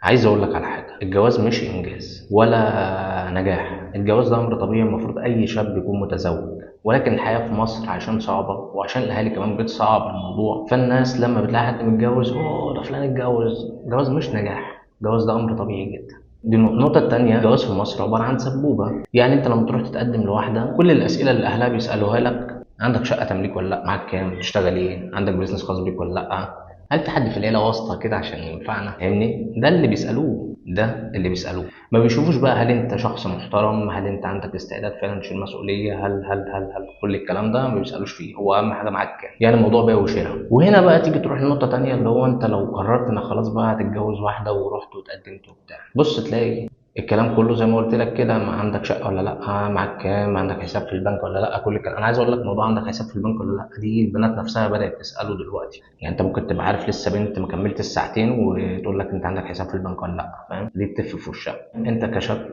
عايز اقول لك على حاجه، الجواز مش انجاز ولا نجاح. الجواز ده امر طبيعي، المفروض اي شاب يكون متزوج، ولكن الحياه في مصر عشان صعبه وعشان الاهالي كمان بتصعب الموضوع، فالناس لما بتلاقي حد متجوز، اوه ده فلان اتجوز. الجواز مش نجاح، الجواز ده امر طبيعي جدا. دي النقطة التانية، الجواز في مصر عبارة عن سبوبة. يعني انت لما تروح تتقدم لواحدة، كل الأسئلة اللي أهلها بيسألوها لك: عندك شقة تمليك ولا لأ؟ معاك كام؟ بتشتغل ايه؟ عندك بيزنس خاص بيك ولا لأ؟ هل في حد في العيله واسطه كده عشان ينفعنا؟ فاهمني؟ ده اللي بيسالوه. ما بيشوفوش بقى هل انت شخص محترم، هل انت عندك استعداد فعلا تشيل مسؤوليه، هل كل الكلام ده ما بيسالوش فيه. هو اهم حاجه معاك كام. يعني الموضوع بيع وشراء. وهنا بقى تيجي تروح لنقطه تانية، اللي هو انت لو قررت انك خلاص بقى هتتجوز واحده ورحت واتقدمت وبتاع، بص تلاقي الكلام كله زي ما قلت لك كده: ما عندك شقه ولا لا؟ معاك كام؟ عندك حساب في البنك ولا لا؟ كل الكلام. انا عايز اقول لك موضوع عندك حساب في البنك ولا لا دي البنات نفسها بدات تساله دلوقتي. يعني انت ممكن تبقى عارف لسه بنت ما كملتش الساعتين وتقول لك انت عندك حساب في البنك ولا لا. فاهم؟ دي بتفرق في وشها. انت كشاب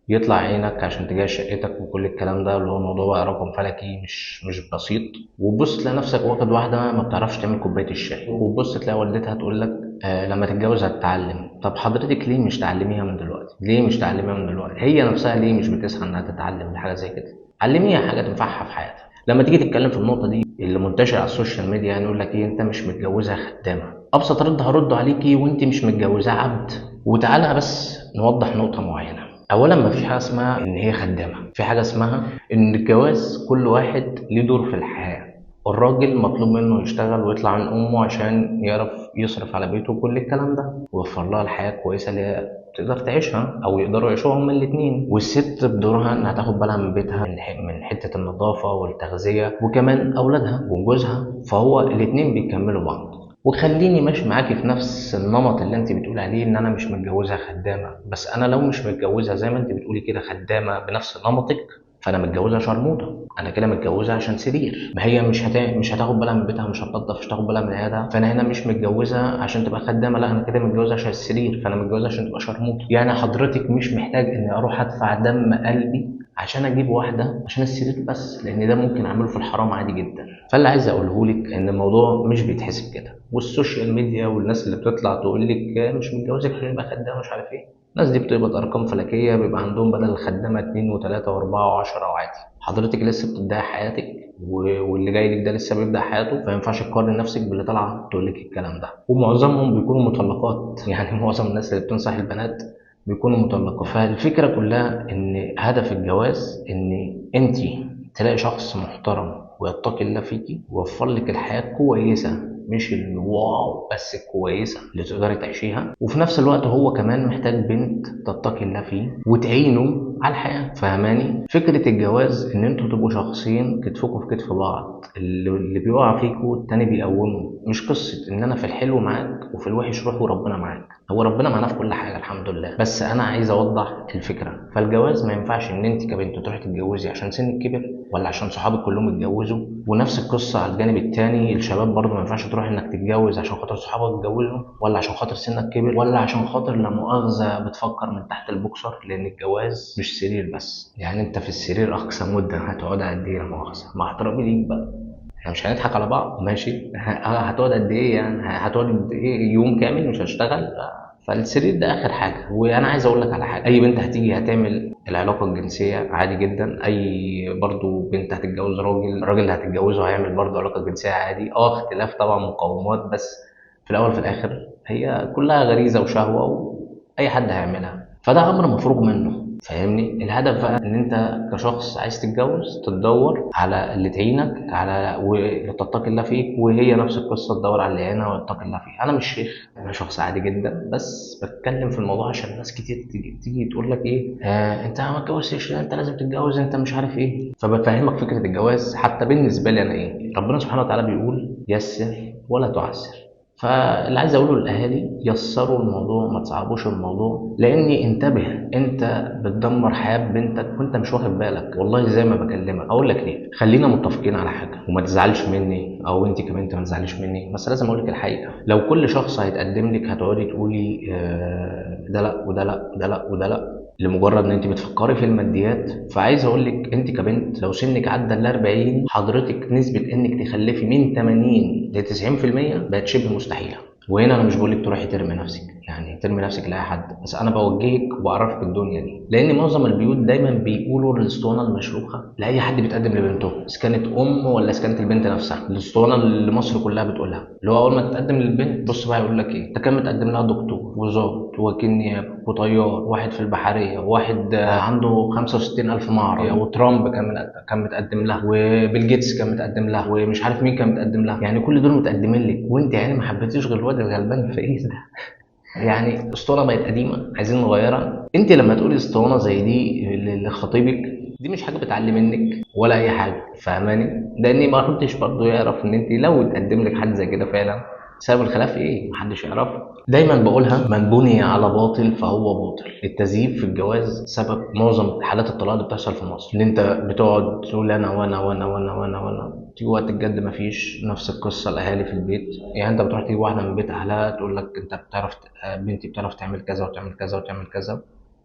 يطلع عينك عشان تجهز شقتك وكل الكلام ده، اللي هو الموضوع بقى رقم فلكي مش بسيط. وتبص تلاقي نفسك واخد واحده ما بتعرفش تعمل كوبايه الشاي، وتبص تلاقي والدتها تقول لك لما تتجوز هتتعلم. طب حضرتك ليه مش تعلميها من دلوقتي؟ ليه مش تعلميها من دلوقتي؟ هي نفسها ليه مش بتسعى انها تتعلم حاجه زي كده؟ علميها حاجه تنفعها في حياتها. لما تيجي تتكلم في النقطه دي اللي منتشر على السوشيال ميديا، يعني يقول لك ايه: انت مش متجوزها خدامه. ابسط رد هرد عليكي: وانت مش متجوزاه عبد. وتعالى بس نوضح نقطه معينه. اولا ما فيش حاجه اسمها ان هي خدامه، في حاجه اسمها ان الجواز كل واحد ليه دور في الحياه. الراجل مطلوب منه يشتغل ويطلع عن امه عشان يعرف يصرف على بيته وكل الكلام ده، ويوفر لها الحياه الكويسه اللي هي تقدر تعيشها او يقدروا يعيشوها هما الاثنين. والست بدورها انها تاخد بالها من بيتها، من حته النظافه والتغذيه، وكمان اولادها وجوزها. فهو الاثنين بيكملوا بعض. وخليني ماشي معاكي في نفس النمط اللي انت بتقول عليه، ان انا مش متجوزها خدامه. بس انا لو مش متجوزها زي ما انت بتقولي كده خدامه بنفس نمطك، فانا متجوزها شرموطه. انا كده متجوزها عشان سرير. ما هي مش هتاخد بالها من بيتها، مش هتنضف، مش هتاخد بالها من عيالها. فانا هنا مش متجوزها عشان تبقى خدامه، لا انا كده متجوزها عشان السرير. فانا متجوزها عشان تبقى شرموطه. يعني حضرتك مش محتاج اني اروح ادفع دم قلبي عشان اجيب واحده عشان السرير بس، لان ده ممكن اعمله في الحرام عادي جدا. فاللي عايز اقوله لك ان الموضوع مش بيتحسب كده. والسوشيال ميديا والناس اللي بتطلع تقول لك مش متجوزك عشان يبقى خدامه مش عارف ايه، الناس دي بتقبض ارقام فلكيه، بيبقى عندهم بدل الخدامه 2 و3 و4 و10 وعادي. حضرتك لسه بتبداي حياتك، واللي جاي لك ده لسه بيبدا حياته، فما ينفعش تقارن نفسك باللي طالعه تقول لك الكلام ده. ومعظمهم بيكونوا مطلقات يعني معظم الناس اللي بتنصح البنات بيكونوا مطلقات. فالفكره كلها ان هدف الجواز ان انت تلاقي شخص محترم ويتقي الله فيكي ويوفر لك الحياه كويسه، مش الواو بس كويسه اللي تقدري تعيشيها. وفي نفس الوقت هو كمان محتاج بنت تتقي الله فيه وتعينه على الحياه. فهماني؟ فكره الجواز ان انتوا تبقوا شخصين كتفكوا في كتف بعض، اللي بيقع فيكوا التاني بيقومه. مش قصه ان انا في الحلو معاك وفي الوحش روح وربنا معاك. هو ربنا معانا في كل حاجه الحمد لله، بس انا عايز اوضح الفكره. فالجواز ما ينفعش ان انت كبنت تروحي تتجوزي عشان سنك كبر ولا عشان صحابك كلهم اتجوزوا. ونفس القصه على الجانب التاني، الشباب برضه ما ينفعش تروح انك تتجوز عشان خاطر صحابك اتجوزوا ولا عشان خاطر سنك كبر ولا عشان خاطر لا مؤاخذه بتفكر من تحت البوكسر. لان الجواز مش سرير بس. يعني انت في السرير اقصى مده هتقعد قد ايه لا مؤاخذه؟ مع احترامي ليك بقى، احنا مش هنضحك على بعض ماشي. هتقعد قد ايه؟ يعني هتقعد قد ايه؟ يوم كامل مش هشتغل؟ فالسرير ده اخر حاجه. وانا عايز اقول لك على حاجه: اي بنت هتيجي هتعمل العلاقه الجنسيه عادي جدا. اي برضو بنت هتتجوز راجل، الراجل اللي هتتجوزه هيعمل برضو علاقه جنسيه عادي. اختلاف طبعا مقومات، بس في الاول في الاخر هي كلها غريزه وشهوه واي حد هيعملها. فده امر مفروغ منه. فاهمني؟ الهدف بقى ان انت كشخص عايز تتجوز تدور على اللي تعينك على واللي تتقي الله فيك، وهي نفس القصه تدور على اللي يعينها ويتقي الله فيك. انا مش شيخ، انا شخص عادي جدا، بس بتكلم في الموضوع عشان ناس كتير تيجي تقول لك ايه: انت ما اتجوزتش، انت لازم تتجوز، انت مش عارف ايه. فبفهمك فكره الجواز حتى بالنسبه لي انا ايه. ربنا سبحانه وتعالى بيقول: يسر ولا تعسر. فاللي عايز اقوله للاهالي: يسروا الموضوع، ما تصعبوش الموضوع. لاني انتبه، انت بتدمر حياه بنتك وانت مش واخد بالك. والله زي ما بكلمك اقول لك ليه. خلينا متفقين على حاجه وما تزعلش مني، او انت كمان ما تزعليش مني، بس لازم اقول لك الحقيقه. لو كل شخص هيتقدم لك هتقعدي تقولي ده لا وده لا وده لا وده لا لمجرد ان انت بتفكري في الماديات، فعايز اقول لك انت كبنت لو سنك عدى ال 40 حضرتك نسبه انك تخلفي من 80 ل 90% بقت شبه مستحيله. وهنا انا مش بقول لك تروحي ترمي نفسك، يعني ترمي نفسك لاي حد، بس انا بوجهك وبعرفك الدنيا دي، لان معظم البيوت دايما بيقولوا الاسطوانه المشروخه لاي حد بيتقدم لبنته، اذا كانت ام ولا اذا كانت البنت نفسها. الاسطوانه اللي مصر كلها بتقولها، اللي هو اول ما تتقدم للبنت بص بقى يقول لك ايه، انت كان متقدم لها دكتور وظابط وكيل نيابه وطيار، واحد في البحريه، واحد عنده 65,000 معرض، وترامب كان متقدم لها، وبيل جيتس كان متقدم لها، ومش عارف مين كان متقدم لها، يعني كل دول متقدمين لك، وانت يعني ما حبيتيش غير الواد الغلبان في ايه ده؟ يعني اسطوانه بقت قديمه عايزين نغيرها. انت لما تقولي اسطوانه زي دي لخطيبك، دي مش حاجه بتعلم منك ولا اي حاجه، فاهماني؟ لاني ما كنتش برضه يعرف ان انت لو اتقدم لك حد زي كده فعلا سبب الخلاف ايه محدش يعرفه. دايما بقولها، من بني على باطل فهو باطل. التزييف في الجواز سبب معظم حالات الطلاق اللي بتحصل في مصر، ان انت بتقعد تقول انا وانا وانا وانا وانا وانا، تيجي وقت الجد مفيش. نفس القصه الاهالي في البيت، يعني انت بتروح تجيب واحده من بيت اهلها تقول لك انت بتعرف بنتي بتعرف تعمل كذا وتعمل كذا وتعمل كذا،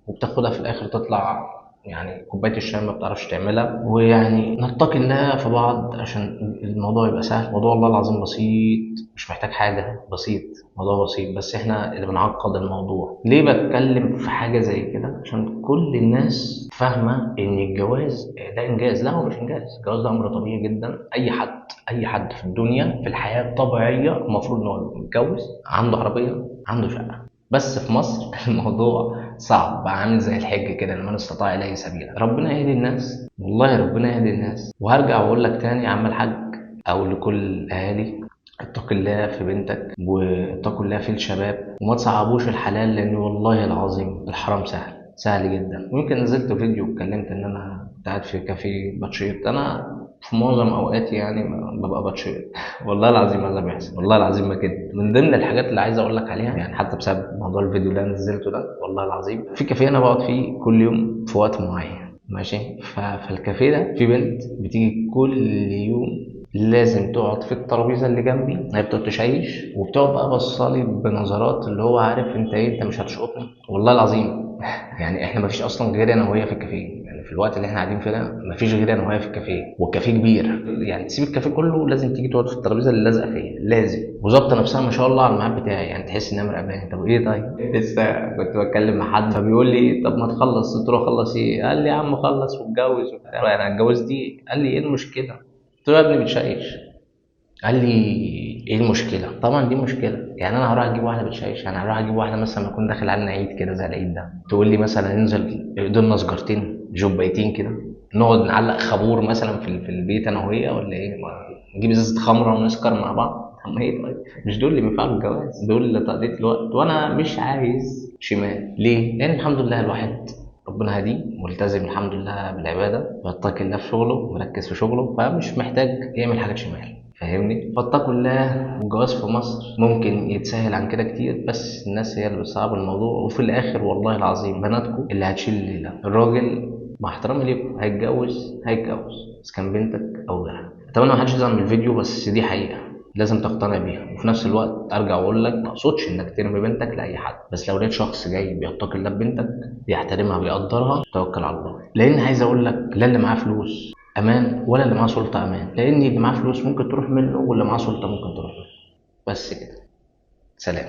وبتاخدها في الاخر تطلع يعني كوبايه الشاي ما بتعرفش تعملها. ويعني نتقي الله في بعض عشان الموضوع يبقى سهل. الموضوع والله العظيم بسيط، مش محتاج حاجه، بسيط، موضوع بسيط، بس احنا اللي بنعقد الموضوع. ليه بتكلم في حاجه زي كده؟ عشان كل الناس فاهمه ان الجواز ده انجاز. لا، هو مش انجاز. الجواز ده امر طبيعي جدا. اي حد في الدنيا في الحياه الطبيعيه المفروض انه يتجوز، عنده عربيه، عنده شقه. بس في مصر الموضوع صعب، بقى عامل زي الحج كده، لمن استطاع اليه سبيلا. ربنا يهدي الناس، والله ربنا يهدي الناس. وهرجع واقول لك تاني يا عم الحاج، او لكل الاهالي، اتق الله في بنتك، واتقوا الله في الشباب، وما تصعبوش الحلال، لان والله العظيم الحرام سهل، سهل جدا. ممكن نزلت فيديو واتكلمت ان انا كنت قاعد في كافيه بتشيط. انا في معظم اوقاتي يعني ببقى بتشيط والله العظيم ما ده بيحصل، والله العظيم ما كده. من ضمن الحاجات اللي عايز اقول لك عليها، يعني حتى بسبب موضوع الفيديو اللي انا نزلته ده، والله العظيم في كافيه انا بقعد فيه كل يوم في وقت معين، ماشي. فالكافيه ده في بنت بتيجي كل يوم لازم تقعد في الترابيزه اللي جنبي، هي بتقعد تشيش وبتقعد بقى بصالي بنظرات اللي هو عارف انت ايه، انت مش هتشقطني والله العظيم. يعني احنا مفيش اصلا غير انا وهي في الكافيه، يعني في الوقت اللي احنا قاعدين فيه ده مفيش غير انا وهي في الكافيه، والكافيه كبير، يعني تسيب الكافيه كله لازم تيجي تقعد في الترابيزه اللي لازقه فيا، لازم. وظابطه نفسها ما شاء الله على الميعاد بتاعي، يعني تحس انها مراقباني. طب ايه؟ طيب لسه كنت بتكلم مع حد فبيقول لي طب ما تخلص، قلت له خلص ايه؟ قال لي يا عم خلص واتجوز وبتاع. انا هتجوز دي؟ قال لي ايه المشكله؟ قلت له يا ابني بتشيش. قال لي ايه المشكله؟ طبعا دي مشكله، يعني انا هروح اجيب واحده بتشيش؟ انا هروح اجيب واحده مثلا ما اكون داخل علينا عيد كده زي العيد ده، تقول لي مثلا ننزل قدامنا سجارتين جوبايتين كده، نقعد نعلق خابور مثلا في البيت انا وهي، ولا ايه؟ نجيب ازازه خمره ونسكر مع بعض؟ طب ما ايه؟ طيب مش دول اللي بينفعوا الجواز، دول لتقضيه الوقت، وانا مش عايز شمال. ليه؟ لان الحمد لله الواحد ربنا هديه ملتزم الحمد لله بالعباده، بيتقي الله في شغله، مركز في شغله، فمش محتاج يعمل حاجات شمال، فاهمني؟ فاتقوا الله. والجواز في مصر ممكن يتسهل عن كده كتير، بس الناس هي اللي بتصعب الموضوع. وفي الاخر والله العظيم بناتكم اللي هتشيل الليله. الراجل مع احترامي ليكم هيتجوز بس كان بنتك او غيرها. اتمنى ما حدش يزعل من الفيديو، بس دي حقيقه لازم تقتنع بيها. وفي نفس الوقت ارجع واقول لك ما اقصدش انك ترمي بنتك لاي حد، بس لو لقيت شخص جاي بيتقي الله ببنتك، بيحترمها بيقدرها، توكل على الله. لان عايز اقول لك، لا اللي معاه فلوس امان ولا اللي معاه سلطه امان، لان اللي معاه فلوس ممكن تروح منه، واللي معاه سلطه ممكن تروح منه. بس كده، سلام.